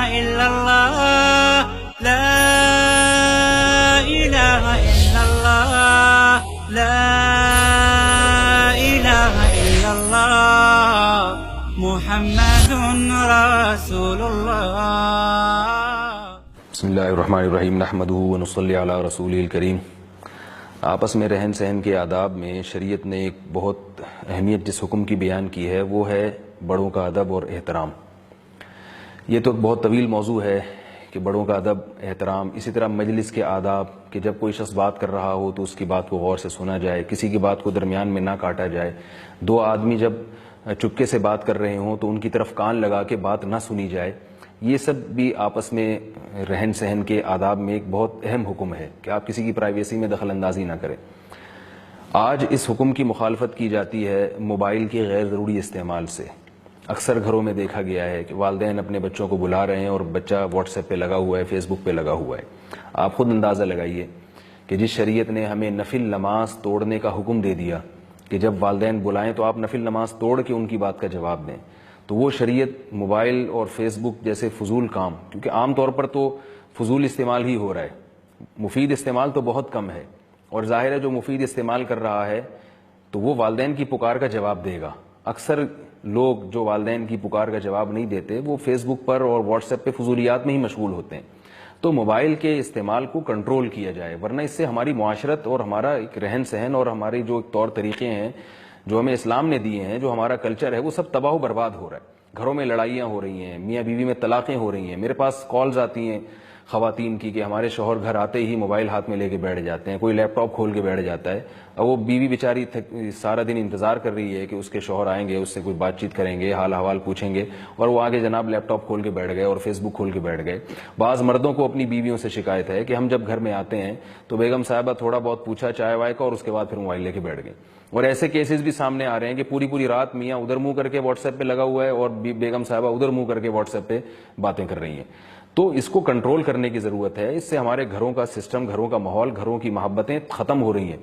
إلا الله لا إله إلا الله لا إله إلا الله محمد رسول الله. بسم اللہ الرحمن الرحیم نحمدہ ونصلی علی رسولہ الکریم. آپس میں رہن سہن کے آداب میں شریعت نے ایک بہت اہمیت جس حکم کی بیان کی ہے وہ ہے بڑوں کا ادب اور احترام. یہ تو بہت طویل موضوع ہے کہ بڑوں کا ادب احترام، اسی طرح مجلس کے آداب کہ جب کوئی شخص بات کر رہا ہو تو اس کی بات کو غور سے سنا جائے، کسی کی بات کو درمیان میں نہ کاٹا جائے، دو آدمی جب چپکے سے بات کر رہے ہوں تو ان کی طرف کان لگا کے بات نہ سنی جائے. یہ سب بھی آپس میں رہن سہن کے آداب میں ایک بہت اہم حکم ہے کہ آپ کسی کی پرائیویسی میں دخل اندازی نہ کریں. آج اس حکم کی مخالفت کی جاتی ہے موبائل کے غیر ضروری استعمال سے. اکثر گھروں میں دیکھا گیا ہے کہ والدین اپنے بچوں کو بلا رہے ہیں اور بچہ واٹس ایپ پہ لگا ہوا ہے، فیس بک پہ لگا ہوا ہے. آپ خود اندازہ لگائیے کہ جس شریعت نے ہمیں نفل نماز توڑنے کا حکم دے دیا کہ جب والدین بلائیں تو آپ نفل نماز توڑ کے ان کی بات کا جواب دیں، تو وہ شریعت موبائل اور فیس بک جیسے فضول کام، کیونکہ عام طور پر تو فضول استعمال ہی ہو رہا ہے، مفید استعمال تو بہت کم ہے، اور ظاہر ہے جو مفید استعمال کر رہا ہے تو وہ والدین کی پکار کا جواب دے گا. اکثر لوگ جو والدین کی پکار کا جواب نہیں دیتے وہ فیس بک پر اور واٹس ایپ پہ فضولیات میں ہی مشغول ہوتے ہیں. تو موبائل کے استعمال کو کنٹرول کیا جائے، ورنہ اس سے ہماری معاشرت اور ہمارا ایک رہن سہن اور ہماری جو طور طریقے ہیں جو ہمیں اسلام نے دیے ہیں، جو ہمارا کلچر ہے، وہ سب تباہ و برباد ہو رہا ہے. گھروں میں لڑائیاں ہو رہی ہیں، میاں بیوی میں طلاقیں ہو رہی ہیں. میرے پاس کالز آتی ہیں خواتین کی کہ ہمارے شوہر گھر آتے ہی موبائل ہاتھ میں لے کے بیٹھ جاتے ہیں، کوئی لیپ ٹاپ کھول کے بیٹھ جاتا ہے، اور وہ بیوی بیچاری سارا دن انتظار کر رہی ہے کہ اس کے شوہر آئیں گے، اس سے کوئی بات چیت کریں گے، حال احوال پوچھیں گے، اور وہ آگے جناب لیپ ٹاپ کھول کے بیٹھ گئے اور فیس بک کھول کے بیٹھ گئے. بعض مردوں کو اپنی بیویوں سے شکایت ہے کہ ہم جب گھر میں آتے ہیں تو بیگم صاحبہ تھوڑا بہت پوچھا چائے وائے کا اور اس کے بعد پھر موبائل لے کے بیٹھ گئے. اور ایسے کیسز بھی سامنے آ رہے ہیں کہ پوری رات میاں ادھر منہ کر کے واٹس ایپ پہ لگا ہوا ہے اور بیگم صاحبہ ادھر منہ کر کے واٹس ایپ پہ باتیں کر رہی ہیں. تو اس کو کنٹرول کرنے کی ضرورت ہے. اس سے ہمارے گھروں کا سسٹم، گھروں کا ماحول، گھروں کی محبتیں ختم ہو رہی ہیں.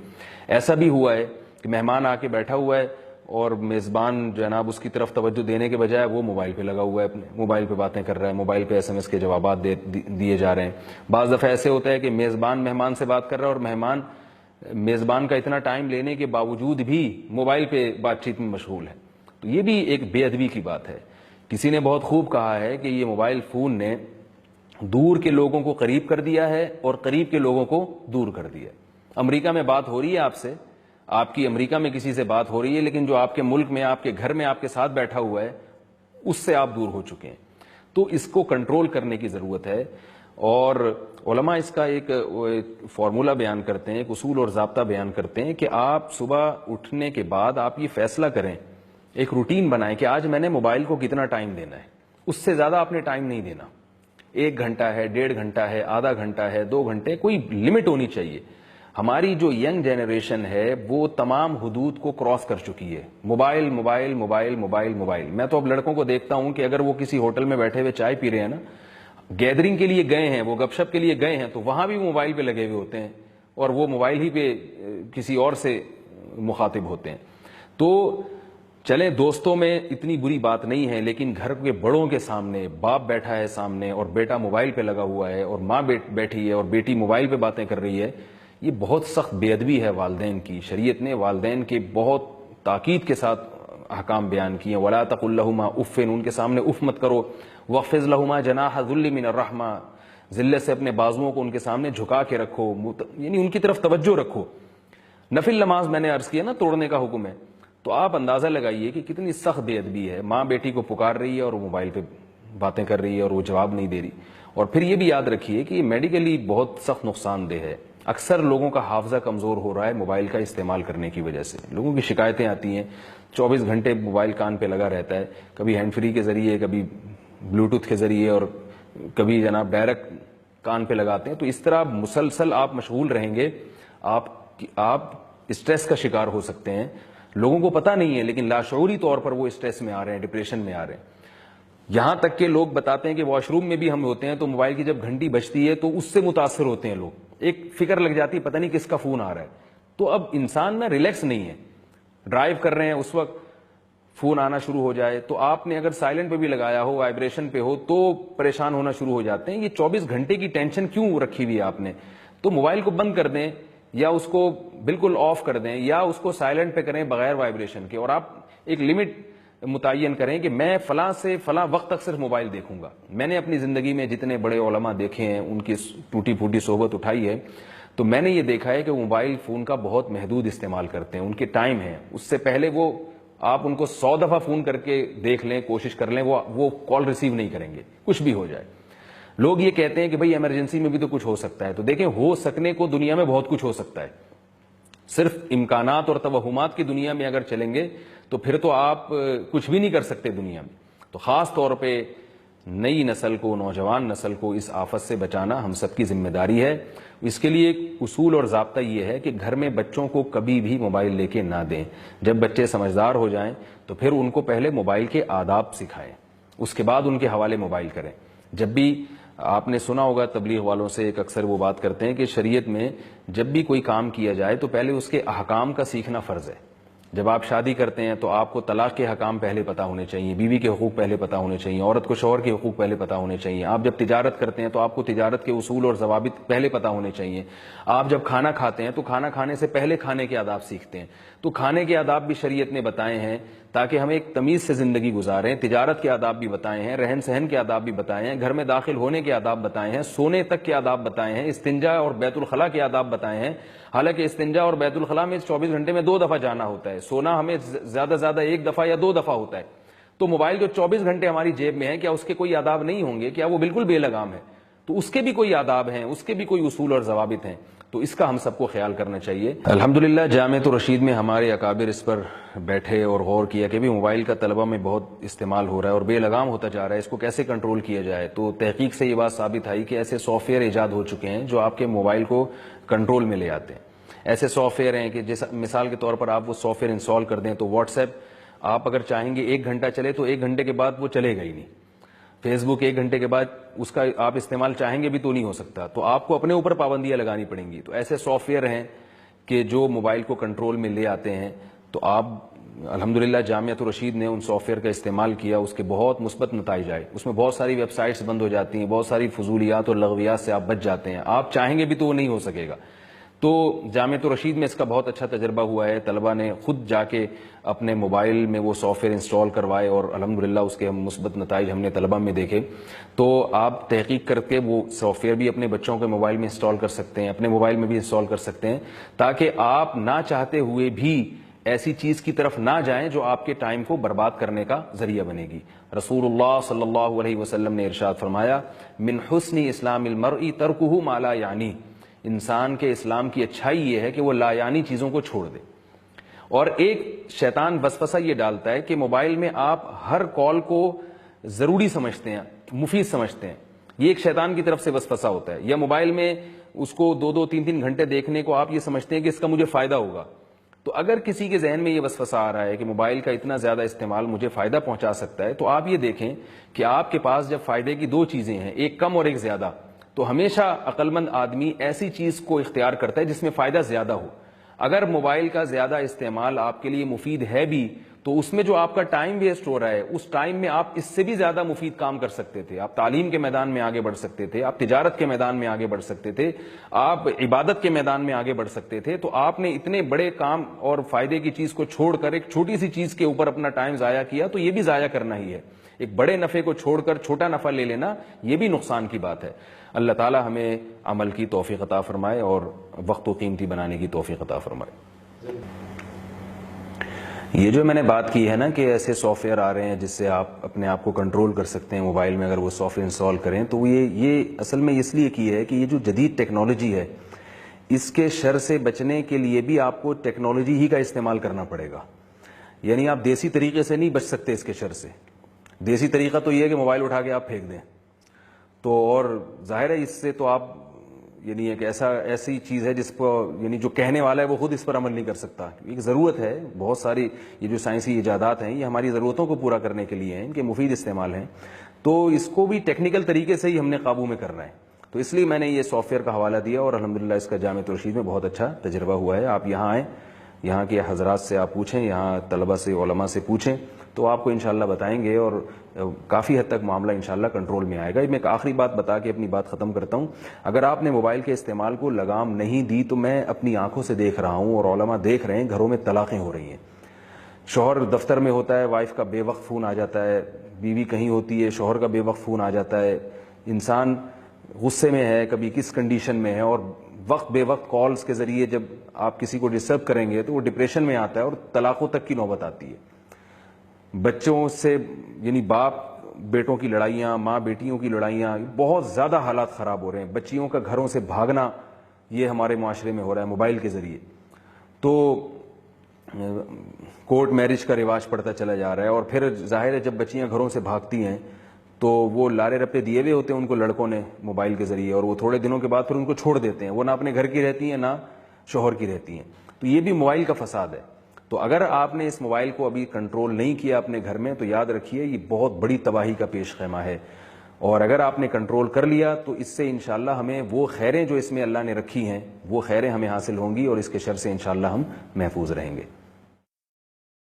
ایسا بھی ہوا ہے کہ مہمان آ کے بیٹھا ہوا ہے اور میزبان جناب اس کی طرف توجہ دینے کے بجائے وہ موبائل پہ لگا ہوا ہے، اپنے موبائل پہ باتیں کر رہا ہے، موبائل پہ SMS کے جوابات دیے جا رہے ہیں. بعض دفعہ ایسے ہوتا ہے کہ میزبان مہمان سے بات کر رہا ہے اور مہمان میزبان کا اتنا ٹائم لینے کے باوجود بھی موبائل پہ بات چیت میں مشغول ہے. تو یہ بھی ایک بے ادبی کی بات ہے. کسی نے بہت خوب کہا ہے کہ یہ موبائل فون نے دور کے لوگوں کو قریب کر دیا ہے اور قریب کے لوگوں کو دور کر دیا. امریکہ میں بات ہو رہی ہے آپ سے، آپ کی امریکہ میں کسی سے بات ہو رہی ہے، لیکن جو آپ کے ملک میں، آپ کے گھر میں آپ کے ساتھ بیٹھا ہوا ہے اس سے آپ دور ہو چکے ہیں. تو اس کو کنٹرول کرنے کی ضرورت ہے. اور علماء اس کا ایک فارمولا بیان کرتے ہیں، ایک اصول اور ضابطہ بیان کرتے ہیں کہ آپ صبح اٹھنے کے بعد آپ یہ فیصلہ کریں، ایک روٹین بنائیں کہ آج میں نے موبائل کو کتنا ٹائم دینا ہے. اس سے زیادہ آپ نے ٹائم نہیں دینا. 1 گھنٹہ ہے، 1.5 گھنٹہ ہے، آدھا گھنٹہ ہے، 2 گھنٹے، کوئی لمٹ ہونی چاہیے. ہماری جو ینگ جنریشن ہے وہ تمام حدود کو کراس کر چکی ہے. Mobile mobile mobile mobile mobile. میں تو اب لڑکوں کو دیکھتا ہوں کہ اگر وہ کسی ہوٹل میں بیٹھے ہوئے چائے پی رہے ہیں نا، گیدرنگ کے لیے گئے ہیں، وہ گپ شپ کے لیے گئے ہیں، تو وہاں بھی موبائل پہ لگے ہوئے ہوتے ہیں اور وہ موبائل ہی پہ کسی اور سے مخاطب ہوتے ہیں. تو چلیں دوستوں میں اتنی بری بات نہیں ہے، لیکن گھر کے بڑوں کے سامنے باپ بیٹھا ہے سامنے اور بیٹا موبائل پہ لگا ہوا ہے اور ماں بیٹھی ہے اور بیٹی موبائل پہ باتیں کر رہی ہے، یہ بہت سخت بے ادبی ہے والدین کی. شریعت نے والدین کے بہت تاکید کے ساتھ احکام بیان کیے ہیں. وَلَا تَقُل لَهُمَا اُفٍّ، ان کے سامنے اف مت کرو. وَاخْفِضْ لَهُمَا جَنَاحَ الذُّلِّ مِنَ الرَّحْمَةِ، ذلت سے اپنے بازوؤں کو ان کے سامنے جھکا کے رکھو، یعنی ان کی طرف توجہ رکھو. نفل نماز میں نے عرض کیا نا توڑنے کا حکم ہے، تو آپ اندازہ لگائیے کہ کتنی سخت بے ادبی ہے. ماں بیٹی کو پکار رہی ہے اور وہ موبائل پہ باتیں کر رہی ہے اور وہ جواب نہیں دے رہی. اور پھر یہ بھی یاد رکھیے کہ یہ میڈیکلی بہت سخت نقصان دہ ہے. اکثر لوگوں کا حافظہ کمزور ہو رہا ہے موبائل کا استعمال کرنے کی وجہ سے. لوگوں کی شکایتیں آتی ہیں، 24 گھنٹے موبائل کان پہ لگا رہتا ہے، کبھی ہینڈ فری کے ذریعے، کبھی بلوٹوتھ کے ذریعے، اور کبھی جناب ڈائریکٹ کان پہ لگاتے ہیں. تو اس طرح مسلسل آپ مشغول رہیں گے، آپ اسٹریس کا شکار ہو سکتے ہیں. لوگوں کو پتہ نہیں ہے لیکن لاشعوری طور پر وہ اسٹریس میں آ رہے ہیں، ڈپریشن میں آ رہے ہیں. یہاں تک کہ لوگ بتاتے ہیں کہ واش روم میں بھی ہم ہوتے ہیں تو موبائل کی جب گھنٹی بجتی ہے تو اس سے متاثر ہوتے ہیں لوگ. ایک فکر لگ جاتی ہے پتہ نہیں کس کا فون آ رہا ہے. تو اب انسان نا ریلیکس نہیں ہے. ڈرائیو کر رہے ہیں اس وقت فون آنا شروع ہو جائے تو آپ نے اگر سائلنٹ پہ بھی لگایا ہو, وائبریشن پہ ہو, تو پریشان ہونا شروع ہو جاتے ہیں. یہ 24 گھنٹے کی ٹینشن کیوں رکھی ہوئی ہے آپ نے؟ تو موبائل کو بند کر دیں یا اس کو بالکل آف کر دیں یا اس کو سائلنٹ پہ کریں بغیر وائبریشن کے, اور آپ ایک لمٹ متعین کریں کہ میں فلاں سے فلاں وقت تک صرف موبائل دیکھوں گا. میں نے اپنی زندگی میں جتنے بڑے علماء دیکھے ہیں, ان کی ٹوٹی پھوٹی صحبت اٹھائی ہے, تو میں نے یہ دیکھا ہے کہ موبائل فون کا بہت محدود استعمال کرتے ہیں. ان کے ٹائم ہے, اس سے پہلے وہ آپ ان کو 100 دفعہ فون کر کے دیکھ لیں, کوشش کر لیں, وہ کال ریسیو نہیں کریں گے, کچھ بھی ہو جائے. لوگ یہ کہتے ہیں کہ بھئی ایمرجنسی میں بھی تو کچھ ہو سکتا ہے. تو دیکھیں, ہو سکنے کو دنیا میں بہت کچھ ہو سکتا ہے. صرف امکانات اور توہمات کی دنیا میں اگر چلیں گے تو پھر تو آپ کچھ بھی نہیں کر سکتے دنیا میں. تو خاص طور پہ نئی نسل کو, نوجوان نسل کو اس آفت سے بچانا ہم سب کی ذمہ داری ہے. اس کے لیے ایک اصول اور ضابطہ یہ ہے کہ گھر میں بچوں کو کبھی بھی موبائل لے کے نہ دیں. جب بچے سمجھدار ہو جائیں تو پھر ان کو پہلے موبائل کے آداب سکھائیں, اس کے بعد ان کے حوالے موبائل کریں. جب بھی آپ نے سنا ہوگا تبلیغ والوں سے ایک اکثر وہ بات کرتے ہیں کہ شریعت میں جب بھی کوئی کام کیا جائے تو پہلے اس کے احکام کا سیکھنا فرض ہے. جب آپ شادی کرتے ہیں تو آپ کو طلاق کے حکام پہلے پتہ ہونے چاہیے, بیوی کے حقوق پہلے پتہ ہونے چاہیے, عورت کو شوہر کے حقوق پہلے پتہ ہونے چاہیے. آپ جب تجارت کرتے ہیں تو آپ کو تجارت کے اصول اور ضوابط پہلے پتہ ہونے چاہیے. آپ جب کھانا کھاتے ہیں تو کھانا کھانے سے پہلے کھانے کے آداب سیکھتے ہیں. تو کھانے کے آداب بھی شریعت نے بتائے ہیں تاکہ ہم ایک تمیز سے زندگی گزاریں. تجارت کے آداب بھی بتائے ہیں, رہن سہن کے آداب بھی بتائے ہیں, گھر میں داخل ہونے کے آداب بتائے ہیں, سونے تک کے آداب بتائے ہیں, استنجا اور بیت الخلاء کے آداب بتائے ہیں. حالانکہ استنجا اور بیت الخلاء میں 24 گھنٹے میں 2 دفعہ جانا ہوتا ہے, سونا ہمیں زیادہ زیادہ 1 دفعہ یا 2 دفعہ ہوتا ہے. تو موبائل جو 24 گھنٹے ہماری جیب میں ہے, کیا اس کے کوئی آداب نہیں ہوں گے؟ کیا وہ بالکل بے لگام ہے؟ تو اس کے بھی کوئی آداب ہیں, اس کے بھی کوئی اصول اور ضوابط ہیں. تو اس کا ہم سب کو خیال کرنا چاہیے. الحمدللہ جامعۃ الرشید میں ہمارے اکابر اس پر بیٹھے اور غور کیا کہ بھی موبائل کا طلبہ میں بہت استعمال ہو رہا ہے اور بے لگام ہوتا جا رہا ہے, اس کو کیسے کنٹرول کیا جائے. تو تحقیق سے یہ بات ثابت آئی کہ ایسے سافٹ ویئر ایجاد ہو چکے ہیں جو آپ کے موبائل کو کنٹرول میں لے آتے ہیں. ایسے سافٹ ویئر ہیں کہ جیسا مثال کے طور پر آپ وہ سافٹ ویئر انسٹال کر دیں تو واٹس ایپ آپ اگر چاہیں گے 1 گھنٹہ چلے تو 1 گھنٹے کے بعد وہ چلے گا ہی نہیں. فیس بک 1 گھنٹے کے بعد اس کا آپ استعمال چاہیں گے بھی تو نہیں ہو سکتا. تو آپ کو اپنے اوپر پابندیاں لگانی پڑیں گی. تو ایسے سافٹ ویئر ہیں کہ جو موبائل کو کنٹرول میں لے آتے ہیں. تو آپ الحمدللہ جامعۃ الرشید نے ان سافٹ ویئر کا استعمال کیا, اس کے بہت مثبت نتائج آئے. اس میں بہت ساری ویب سائٹس بند ہو جاتی ہیں, بہت ساری فضولیات اور لغویات سے آپ بچ جاتے ہیں. آپ چاہیں گے بھی تو وہ نہیں ہو سکے گا. تو جامعۃ الرشید میں اس کا بہت اچھا تجربہ ہوا ہے. طلبہ نے خود جا کے اپنے موبائل میں وہ سافٹ ویئر انسٹال کروائے اور الحمدللہ اس کے مثبت نتائج ہم نے طلبہ میں دیکھے. تو آپ تحقیق کر کے وہ سافٹ ویئر بھی اپنے بچوں کے موبائل میں انسٹال کر سکتے ہیں, اپنے موبائل میں بھی انسٹال کر سکتے ہیں, تاکہ آپ نہ چاہتے ہوئے بھی ایسی چیز کی طرف نہ جائیں جو آپ کے ٹائم کو برباد کرنے کا ذریعہ بنے گی. رسول اللہ صلی اللہ علیہ وسلم نے ارشاد فرمایا, من حسن اسلام المرء ترکہ ما لا یعنی, انسان کے اسلام کی اچھائی یہ ہے کہ وہ لا یعنی چیزوں کو چھوڑ دے. اور ایک شیطان وسوسہ یہ ڈالتا ہے کہ موبائل میں آپ ہر کال کو ضروری سمجھتے ہیں, مفید سمجھتے ہیں. یہ ایک شیطان کی طرف سے وسوسہ ہوتا ہے. یا موبائل میں اس کو 2-2, 3-3 گھنٹے دیکھنے کو آپ یہ سمجھتے ہیں کہ اس کا مجھے فائدہ ہوگا. تو اگر کسی کے ذہن میں یہ وسوسہ آ رہا ہے کہ موبائل کا اتنا زیادہ استعمال مجھے فائدہ پہنچا سکتا ہے, تو آپ یہ دیکھیں کہ آپ کے پاس جب فائدے کی 2 چیزیں ہیں, ایک کم اور ایک زیادہ, تو ہمیشہ عقل مند آدمی ایسی چیز کو اختیار کرتا ہے جس میں فائدہ زیادہ ہو. اگر موبائل کا زیادہ استعمال آپ کے لیے مفید ہے بھی, تو اس میں جو آپ کا ٹائم ویسٹ ہو رہا ہے, اس ٹائم میں آپ اس سے بھی زیادہ مفید کام کر سکتے تھے. آپ تعلیم کے میدان میں آگے بڑھ سکتے تھے, آپ تجارت کے میدان میں آگے بڑھ سکتے تھے, آپ عبادت کے میدان میں آگے بڑھ سکتے تھے. تو آپ نے اتنے بڑے کام اور فائدے کی چیز کو چھوڑ کر ایک چھوٹی سی چیز کے اوپر اپنا ٹائم ضائع کیا, تو یہ بھی ضائع کرنا ہی ہے. ایک بڑے نفع کو چھوڑ کر چھوٹا نفع لے لینا, یہ بھی نقصان کی بات ہے. اللہ تعالی ہمیں عمل کی توفیق عطا فرمائے اور وقت کو قیمتی بنانے کی توفیق عطا فرمائے. یہ جو میں نے بات کی ہے نا کہ ایسے سافٹ ویئر آ رہے ہیں جس سے آپ اپنے آپ کو کنٹرول کر سکتے ہیں موبائل میں, اگر وہ سافٹ ویئر انسٹال کریں تو یہ اصل میں اس لیے کی ہے کہ یہ جو جدید ٹیکنالوجی ہے, اس کے شر سے بچنے کے لیے بھی آپ کو ٹیکنالوجی ہی کا استعمال کرنا پڑے گا. یعنی آپ دیسی طریقے سے نہیں بچ سکتے اس کے شر سے. دیسی طریقہ تو یہ ہے کہ موبائل اٹھا کے آپ پھینک دیں. تو اور ظاہر ہے اس سے تو آپ یعنی ایک ایسی چیز ہے جس کو یعنی جو کہنے والا ہے وہ خود اس پر عمل نہیں کر سکتا. ایک ضرورت ہے, بہت ساری یہ جو سائنسی ایجادات ہیں یہ ہماری ضرورتوں کو پورا کرنے کے لیے ہیں, ان کے مفید استعمال ہیں. تو اس کو بھی ٹیکنیکل طریقے سے ہی ہم نے قابو میں کرنا ہے. تو اس لیے میں نے یہ سافٹ ویئر کا حوالہ دیا اور الحمدللہ اس کا جامعۃ الرشید میں بہت اچھا تجربہ ہوا ہے. آپ یہاں آئیں, یہاں کے حضرات سے آپ پوچھیں, یہاں طلبہ سے علماء سے پوچھیں, تو آپ کو انشاءاللہ بتائیں گے اور کافی حد تک معاملہ انشاءاللہ کنٹرول میں آئے گا. میں ایک آخری بات بتا کے اپنی بات ختم کرتا ہوں. اگر آپ نے موبائل کے استعمال کو لگام نہیں دی تو میں اپنی آنکھوں سے دیکھ رہا ہوں اور علماء دیکھ رہے ہیں گھروں میں طلاقیں ہو رہی ہیں. شوہر دفتر میں ہوتا ہے, وائف کا بے وقت فون آ جاتا ہے, بیوی کہیں ہوتی ہے, شوہر کا بے وقت فون آ جاتا ہے, انسان غصے میں ہے, کبھی کس کنڈیشن میں ہے, اور وقت بے وقت کالز کے ذریعے جب آپ کسی کو ڈسٹرب کریں گے تو وہ ڈپریشن میں آتا ہے اور طلاقوں تک کی نوبت آتی ہے. بچوں سے یعنی باپ بیٹوں کی لڑائیاں, ماں بیٹیوں کی لڑائیاں, بہت زیادہ حالات خراب ہو رہے ہیں. بچیوں کا گھروں سے بھاگنا یہ ہمارے معاشرے میں ہو رہا ہے موبائل کے ذریعے. تو کورٹ میرج کا رواج پڑتا چلا جا رہا ہے, اور پھر ظاہر ہے جب بچیاں گھروں سے بھاگتی ہیں تو وہ لارے رپے دیے ہوئے ہوتے ہیں ان کو لڑکوں نے موبائل کے ذریعے, اور وہ تھوڑے دنوں کے بعد پھر ان کو چھوڑ دیتے ہیں. وہ نہ اپنے گھر کی رہتی ہیں نہ شوہر کی رہتی ہیں. تو یہ بھی موبائل کا فساد ہے. تو اگر آپ نے اس موبائل کو ابھی کنٹرول نہیں کیا اپنے گھر میں تو یاد رکھیے یہ بہت بڑی تباہی کا پیش خیمہ ہے. اور اگر آپ نے کنٹرول کر لیا تو اس سے انشاءاللہ ہمیں وہ خیریں جو اس میں اللہ نے رکھی ہیں وہ خیریں ہمیں حاصل ہوں گی, اور اس کے شر سے انشاءاللہ ہم محفوظ رہیں گے.